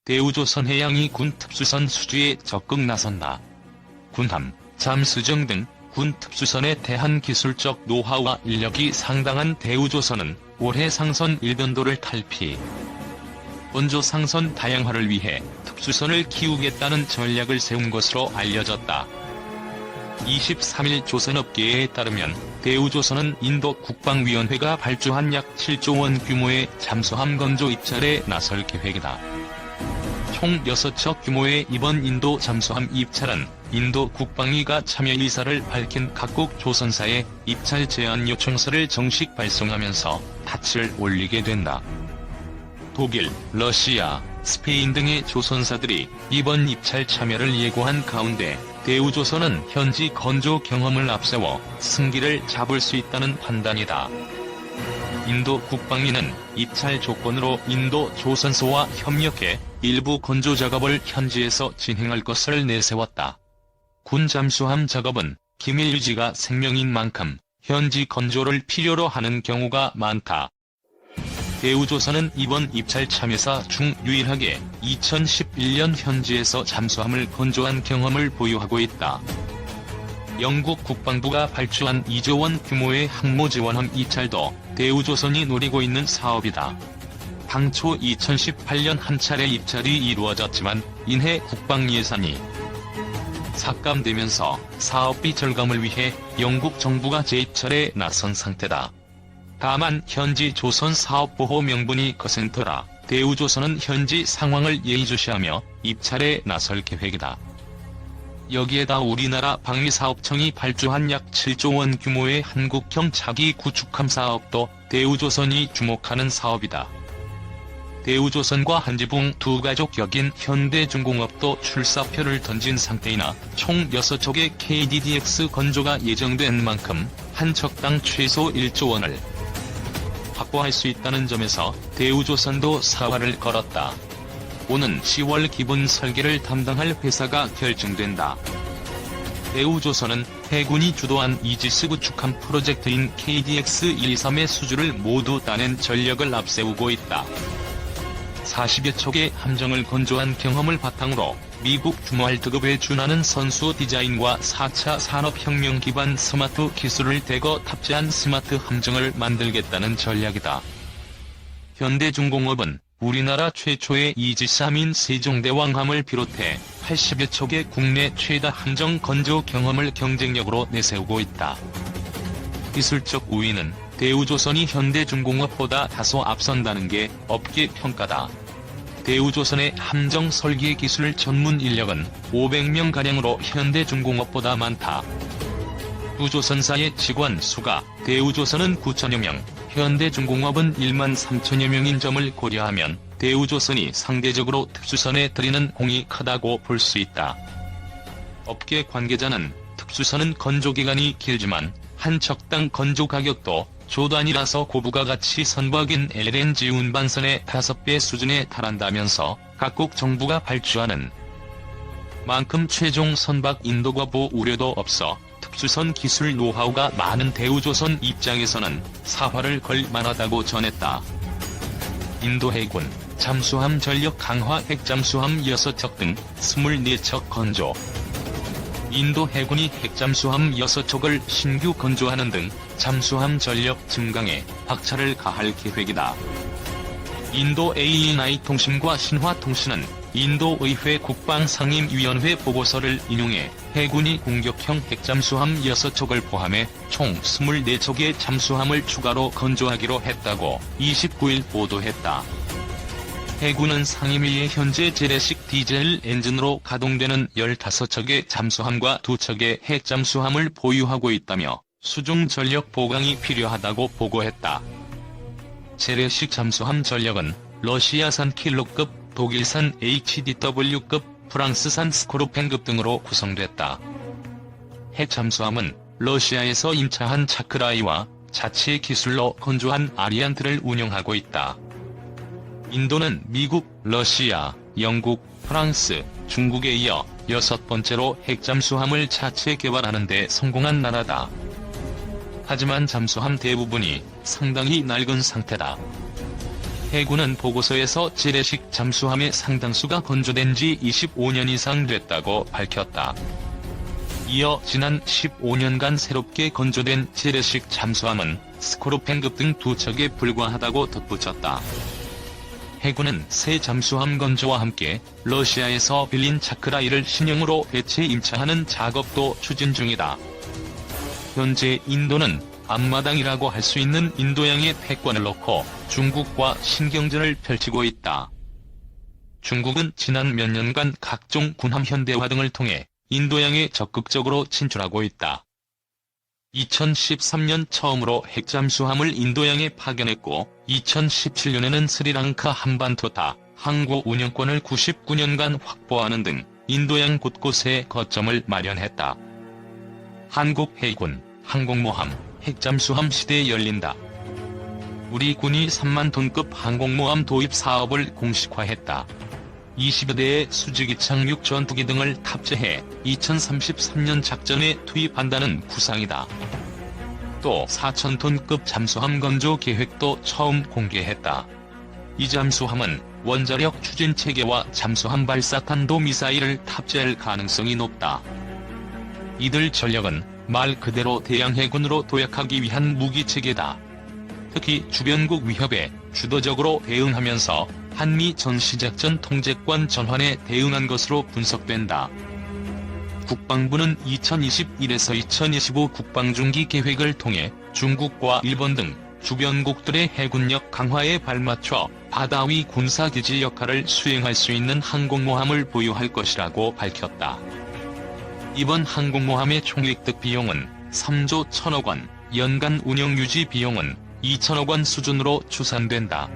대우조선 해양이 군 특수선 수주에 적극 나선다. 군함, 잠수정 등 군 특수선에 대한 기술적 노하우와 인력이 상당한 대우조선은 올해 상선 일변도를 탈피, 원조 상선 다양화를 위해 특수선을 키우겠다는 전략을 세운 것으로 알려졌다. 23일 조선업계에 따르면 대우조선은 인도 국방위원회가 발주한 약 7조 원 규모의 잠수함 건조 입찰에 나설 계획이다. 총 6척 규모의 이번 인도 잠수함 입찰은 인도 국방위가 참여 의사를 밝힌 각국 조선사에 입찰 제안 요청서를 정식 발송하면서 닻을 올리게 된다. 독일, 러시아, 스페인 등의 조선사들이 이번 입찰 참여를 예고한 가운데 대우조선은 현지 건조 경험을 앞세워 승기를 잡을 수 있다는 판단이다. 인도 국방위는 입찰 조건으로 인도 조선소와 협력해 일부 건조 작업을 현지에서 진행할 것을 내세웠다. 군 잠수함 작업은 기밀 유지가 생명인 만큼 현지 건조를 필요로 하는 경우가 많다. 대우조선은 이번 입찰 참여사 중 유일하게 2011년 현지에서 잠수함을 건조한 경험을 보유하고 있다. 영국 국방부가 발주한 2조 원 규모의 항모 지원함 입찰도 대우조선이 노리고 있는 사업이다. 당초 2018년 한 차례 입찰이 이루어졌지만 인해 국방 예산이 삭감되면서 사업비 절감을 위해 영국 정부가 재입찰에 나선 상태다. 다만 현지 조선 사업보호 명분이 거센 터라 대우조선은 현지 상황을 예의주시하며 입찰에 나설 계획이다. 여기에다 우리나라 방위사업청이 발주한 약 7조 원 규모의 한국형 차기 구축함 사업도 대우조선이 주목하는 사업이다. 대우조선과 한지붕 두 가족 격인 현대중공업도 출사표를 던진 상태이나 총 6척의 KDDX 건조가 예정된 만큼 한 척당 최소 1조 원을 확보할 수 있다는 점에서 대우조선도 사활을 걸었다. 오는 10월 기본 설계를 담당할 회사가 결정된다. 대우조선은 해군이 주도한 이지스 구축함 프로젝트인 KDX-123의 수주를 모두 따낸 전력을 앞세우고 있다. 40여 척의 함정을 건조한 경험을 바탕으로 미국 주무할등급에 준하는 선수 디자인과 4차 산업혁명 기반 스마트 기술을 대거 탑재한 스마트 함정을 만들겠다는 전략이다. 현대중공업은 우리나라 최초의 이지스함인 세종대왕함을 비롯해 80여 척의 국내 최다 함정 건조 경험을 경쟁력으로 내세우고 있다. 기술적 우위는 대우조선이 현대중공업보다 다소 앞선다는 게 업계 평가다. 대우조선의 함정 설계 기술 전문 인력은 500명가량으로 현대중공업보다 많다. 두 조선사의 직원 수가 대우조선은 9천여 명, 현대중공업은 1만 3천여 명인 점을 고려하면 대우조선이 상대적으로 특수선에 들이는 공이 크다고 볼 수 있다. 업계 관계자는 특수선은 건조기간이 길지만 한 척당 건조 가격도 조 단위라서 고부가가치 선박인 LNG 운반선의 5배 수준에 달한다면서 각국 정부가 발주하는 만큼 최종 선박 인도 거부 우려도 없어 특수선 기술 노하우가 많은 대우조선 입장에서는 사활을 걸 만하다고 전했다. 인도 해군 잠수함 전력 강화 핵잠수함 6척 등 24척 건조. 인도 해군이 핵잠수함 6척을 신규 건조하는 등 잠수함 전력 증강에 박차를 가할 계획이다. 인도 ANI 통신과 신화통신은 인도의회 국방상임위원회 보고서를 인용해 해군이 공격형 핵잠수함 6척을 포함해 총 24척의 잠수함을 추가로 건조하기로 했다고 29일 보도했다. 해군은 상임위에 현재 재래식 디젤 엔진으로 가동되는 15척의 잠수함과 2척의 핵잠수함을 보유하고 있다며 수중 전력 보강이 필요하다고 보고했다. 재래식 잠수함 전력은 러시아산 킬로급, 독일산 HDW급, 프랑스산 스코르펜급 등으로 구성됐다. 핵잠수함은 러시아에서 임차한 차크라이와 자체 기술로 건조한 아리안트를 운영하고 있다. 인도는 미국, 러시아, 영국, 프랑스, 중국에 이어 6번째로 핵잠수함을 자체 개발하는 데 성공한 나라다. 하지만 잠수함 대부분이 상당히 낡은 상태다. 해군은 보고서에서 재래식 잠수함의 상당수가 건조된 지 25년 이상 됐다고 밝혔다. 이어 지난 15년간 새롭게 건조된 재래식 잠수함은 스코르펜급 등 2척에 불과하다고 덧붙였다. 해군은 새 잠수함 건조와 함께 러시아에서 빌린 차크라1을 신형으로 대체 임차하는 작업도 추진 중이다. 현재 인도는 앞마당이라고 할 수 있는 인도양의 패권을 놓고 중국과 신경전을 펼치고 있다. 중국은 지난 몇 년간 각종 군함 현대화 등을 통해 인도양에 적극적으로 진출하고 있다. 2013년 처음으로 핵잠수함을 인도양에 파견했고 2017년에는 스리랑카 한반도타 항구 운영권을 99년간 확보하는 등 인도양 곳곳에 거점을 마련했다. 한국 해군 항공모함 핵잠수함 시대 열린다. 우리 군이 3만 톤급 항공모함 도입 사업을 공식화했다. 20여 대의 수직이 착륙 전투기 등을 탑재해 2033년 작전에 투입한다는 구상이다. 또 4,000톤급 잠수함 건조 계획도 처음 공개했다. 이 잠수함은 원자력 추진 체계와 잠수함 발사탄도 미사일을 탑재할 가능성이 높다. 이들 전력은 말 그대로 대양 해군으로 도약하기 위한 무기체계다. 특히 주변국 위협에 주도적으로 대응하면서 한미 전시작전 통제권 전환에 대응한 것으로 분석된다. 국방부는 2021에서 2025 국방중기 계획을 통해 중국과 일본 등 주변국들의 해군력 강화에 발맞춰 바다 위 군사기지 역할을 수행할 수 있는 항공모함을 보유할 것이라고 밝혔다. 이번 항공모함의 총획득 비용은 3조 1천억 원, 연간 운영 유지 비용은 2천억 원 수준으로 추산된다.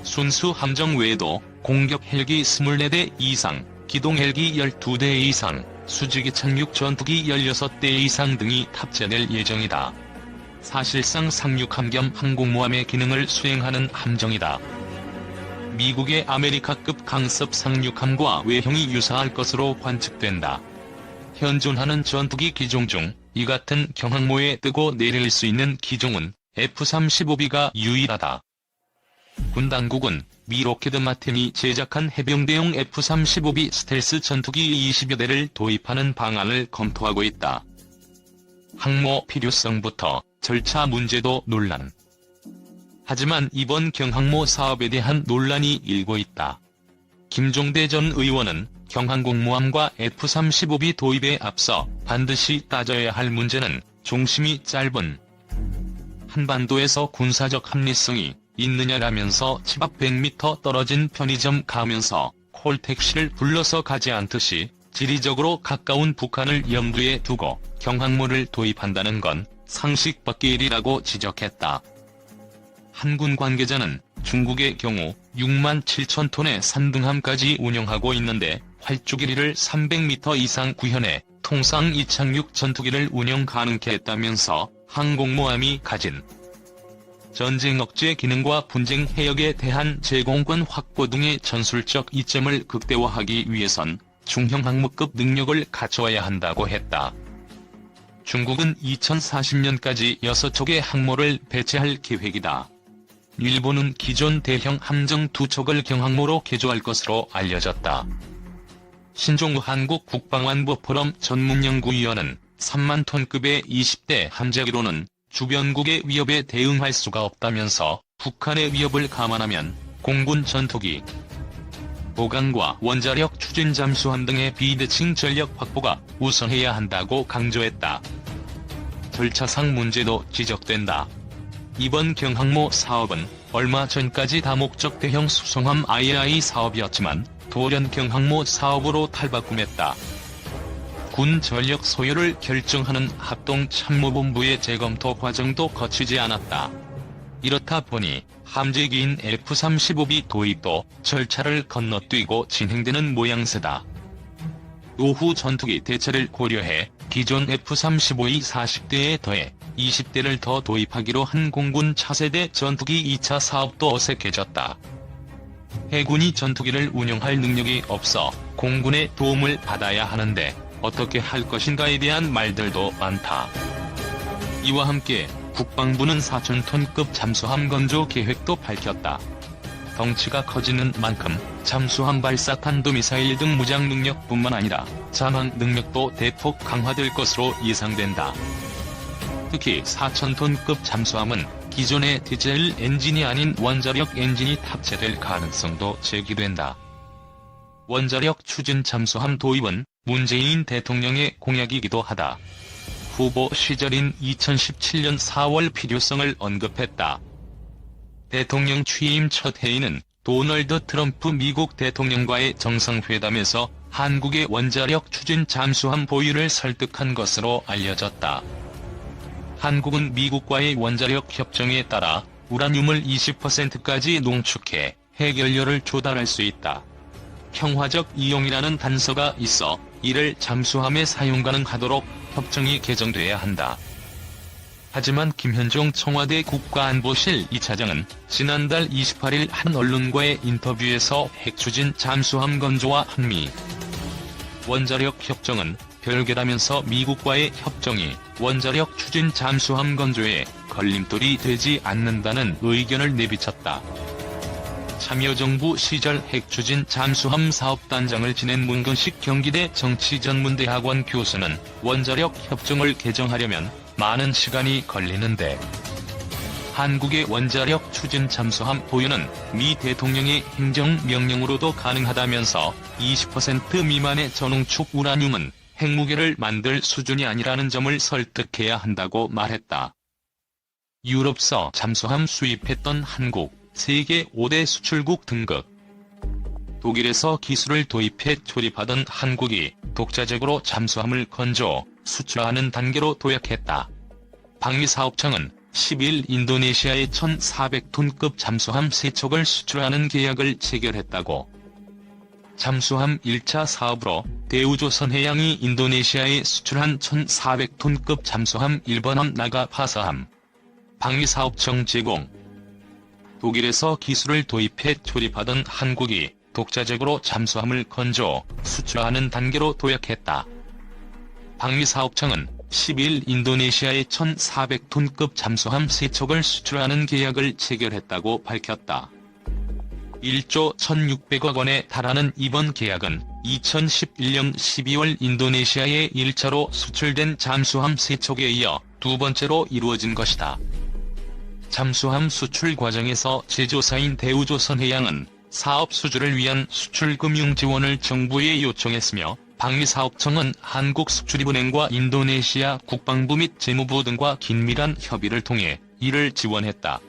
순수 함정 외에도 공격 헬기 24대 이상, 기동 헬기 12대 이상, 수직이 착륙 전투기 16대 이상 등이 탑재될 예정이다. 사실상 상륙함 겸 항공모함의 기능을 수행하는 함정이다. 미국의 아메리카급 강습 상륙함과 외형이 유사할 것으로 관측된다. 현존하는 전투기 기종 중 이 같은 경항모에 뜨고 내릴 수 있는 기종은 F-35B가 유일하다. 군 당국은 미 록히드 마틴이 제작한 해병대용 F-35B 스텔스 전투기 20여 대를 도입하는 방안을 검토하고 있다. 항모 필요성부터 절차 문제도 논란. 하지만 이번 경항모 사업에 대한 논란이 일고 있다. 김종대 전 의원은 경항공모함과 F-35B 도입에 앞서 반드시 따져야 할 문제는 중심이 짧은 한반도에서 군사적 합리성이 있느냐라면서 집 앞 100m 떨어진 편의점 가면서 콜택시를 불러서 가지 않듯이 지리적으로 가까운 북한을 염두에 두고 경항모를 도입한다는 건 상식 밖의 일이라고 지적했다. 한군 관계자는 중국의 경우 6만 7천 톤의 산등함까지 운영하고 있는데 활주 길이를 300m 이상 구현해 통상 이착륙 전투기를 운영 가능케 했다면서 항공모함이 가진 전쟁 억제 기능과 분쟁 해역에 대한 제공권 확보 등의 전술적 이점을 극대화하기 위해선 중형 항모급 능력을 갖춰야 한다고 했다. 중국은 2040년까지 6척의 항모를 배치할 계획이다. 일본은 기존 대형 함정 2척을 경항모로 개조할 것으로 알려졌다. 신종우 한국 국방안보 포럼 전문연구위원은 3만 톤급의 20대 함재기로는 주변국의 위협에 대응할 수가 없다면서 북한의 위협을 감안하면 공군 전투기, 보강과 원자력 추진 잠수함 등의 비대칭 전력 확보가 우선해야 한다고 강조했다. 절차상 문제도 지적된다. 이번 경항모 사업은 얼마 전까지 다목적 대형 수송함 II 사업이었지만 돌연 경항모 사업으로 탈바꿈했다. 군 전력 소요를 결정하는 합동참모본부의 재검토 과정도 거치지 않았다. 이렇다 보니 함재기인 F-35B 도입도 절차를 건너뛰고 진행되는 모양새다. 노후 전투기 대체를 고려해 기존 F-35E 40대에 더해 20대를 더 도입하기로 한 공군 차세대 전투기 2차 사업도 어색해졌다. 해군이 전투기를 운영할 능력이 없어 공군의 도움을 받아야 하는데 어떻게 할 것인가에 대한 말들도 많다. 이와 함께 국방부는 4,000톤급 잠수함 건조 계획도 밝혔다. 덩치가 커지는 만큼 잠수함 발사 탄도미사일 등 무장 능력뿐만 아니라 잠항 능력도 대폭 강화될 것으로 예상된다. 특히 4,000톤급 잠수함은 기존의 디젤 엔진이 아닌 원자력 엔진이 탑재될 가능성도 제기된다. 원자력 추진 잠수함 도입은 문재인 대통령의 공약이기도 하다. 후보 시절인 2017년 4월 필요성을 언급했다. 대통령 취임 첫 회의는 도널드 트럼프 미국 대통령과의 정상회담에서 한국의 원자력 추진 잠수함 보유를 설득한 것으로 알려졌다. 한국은 미국과의 원자력 협정에 따라 우라늄을 20%까지 농축해 핵연료를 조달할 수 있다. 평화적 이용이라는 단서가 있어 이를 잠수함에 사용 가능하도록 협정이 개정돼야 한다. 하지만 김현종 청와대 국가안보실 2차장은 지난달 28일 한 언론과의 인터뷰에서 핵추진 잠수함 건조와 한미 원자력 협정은 별개라면서 미국과의 협정이 원자력 추진 잠수함 건조에 걸림돌이 되지 않는다는 의견을 내비쳤다. 참여정부 시절 핵추진 잠수함 사업단장을 지낸 문근식 경기대 정치전문대학원 교수는 원자력 협정을 개정하려면 많은 시간이 걸리는데 한국의 원자력 추진 잠수함 보유는 미 대통령의 행정명령으로도 가능하다면서 20% 미만의 저농축 우라늄은 핵무기를 만들 수준이 아니라는 점을 설득해야 한다고 말했다. 유럽서 잠수함 수입했던 한국, 세계 5대 수출국 등극. 독일에서 기술을 도입해 조립하던 한국이 독자적으로 잠수함을 건조, 수출하는 단계로 도약했다. 방위사업청은 10일 인도네시아에 1,400톤급 잠수함 3척을 수출하는 계약을 체결했다고. 잠수함 1차 사업으로 대우조선해양이 인도네시아에 수출한 1,400톤급 잠수함 1번함 나가파사함. 방위사업청 제공. 독일에서 기술을 도입해 조립하던 한국이 독자적으로 잠수함을 건조, 수출하는 단계로 도약했다. 방위사업청은 10일 인도네시아에 1,400톤급 잠수함 3척을 수출하는 계약을 체결했다고 밝혔다. 1조 1,600억 원에 달하는 이번 계약은 2011년 12월 인도네시아에 1차로 수출된 잠수함 3척에 이어 두 번째로 이루어진 것이다. 잠수함 수출 과정에서 제조사인 대우조선해양은 사업 수주를 위한 수출금융 지원을 정부에 요청했으며 방위사업청은 한국수출입은행과 인도네시아 국방부 및 재무부 등과 긴밀한 협의를 통해 이를 지원했다.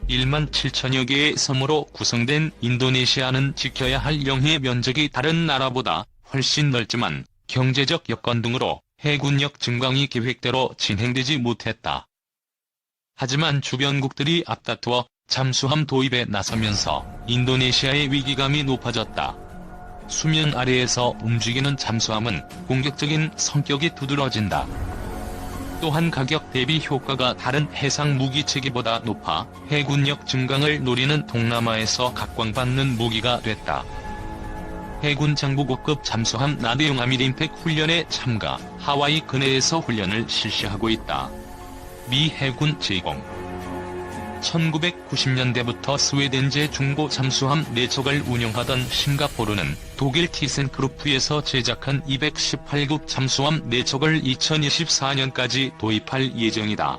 1만 7천여 개의 섬으로 구성된 인도네시아는 지켜야 할 영해 면적이 다른 나라보다 훨씬 넓지만 경제적 여건 등으로 해군력 증강이 계획대로 진행되지 못했다. 하지만 주변국들이 앞다투어 잠수함 도입에 나서면서 인도네시아의 위기감이 높아졌다. 수면 아래에서 움직이는 잠수함은 공격적인 성격이 두드러진다. 또한 가격 대비 효과가 다른 해상 무기 체계보다 높아 해군력 증강을 노리는 동남아에서 각광받는 무기가 됐다. 해군 장보고급 잠수함 나대용 아미림팩 훈련에 참가, 하와이 근해에서 훈련을 실시하고 있다. 미 해군 제공. 1990년대부터 스웨덴제 중고 잠수함 4척을 운영하던 싱가포르는 독일 티센크루프에서 제작한 218급 잠수함 4척을 2024년까지 도입할 예정이다.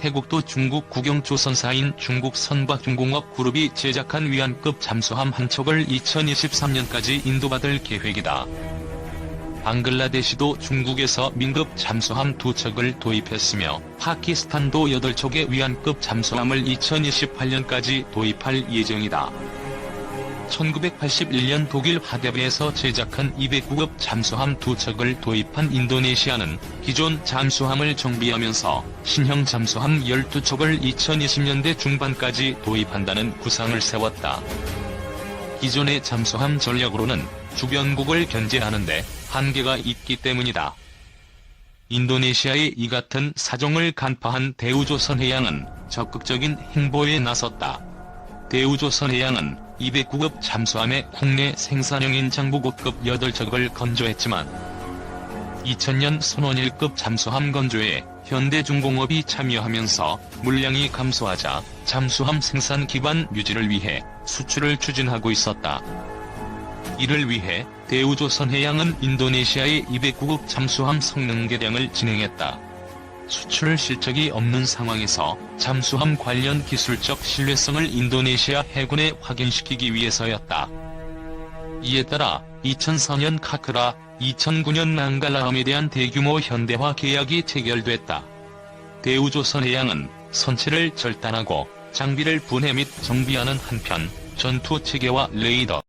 태국도 중국 국영조선사인 중국선박중공업 그룹이 제작한 위안급 잠수함 1척을 2023년까지 인도받을 계획이다. 방글라데시도 중국에서 민급 잠수함 2척을 도입했으며 파키스탄도 8척의 위안급 잠수함을 2028년까지 도입할 예정이다. 1981년 독일 하데베에서 제작한 209급 잠수함 2척을 도입한 인도네시아는 기존 잠수함을 정비하면서 신형 잠수함 12척을 2020년대 중반까지 도입한다는 구상을 세웠다. 기존의 잠수함 전력으로는 주변국을 견제하는데 한계가 있기 때문이다. 인도네시아의 이 같은 사정을 간파한 대우조선해양은 적극적인 행보에 나섰다. 대우조선해양은 209급 잠수함의 국내 생산형인 장보고급 8척을 건조했지만 2000년 선원 1급 잠수함 건조에 현대중공업이 참여하면서 물량이 감소하자 잠수함 생산 기반 유지를 위해 수출을 추진하고 있었다. 이를 위해 대우조선해양은 인도네시아의 209급 잠수함 성능 개량을 진행했다. 수출 실적이 없는 상황에서 잠수함 관련 기술적 신뢰성을 인도네시아 해군에 확인시키기 위해서였다. 이에 따라 2004년 카크라, 2009년 난갈라함에 대한 대규모 현대화 계약이 체결됐다. 대우조선해양은 선체를 절단하고 장비를 분해 및 정비하는 한편 전투 체계와 레이더,